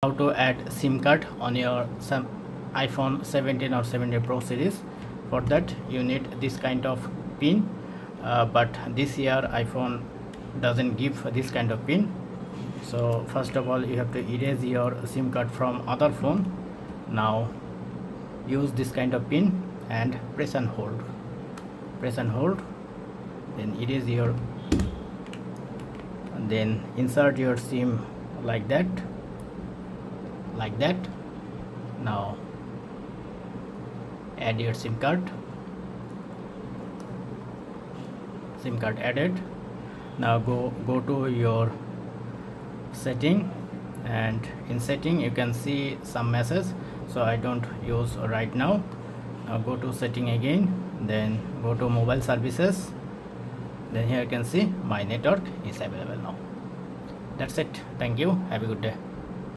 How to add SIM card on your iPhone 17 or 17 Pro series. For that you need this kind of pin, but this year iPhone doesn't give this kind of pin. So first of all you have to erase your SIM card from other phone. Now use this kind of pin and press and hold, then erase your, and then insert your SIM like that. Now add your SIM card added. Now go to your setting, and in setting you can see some message, so I don't use right now. Now go to setting again, then go to mobile services, then here you can see my network is available now. That's it. Thank you. Have a good day.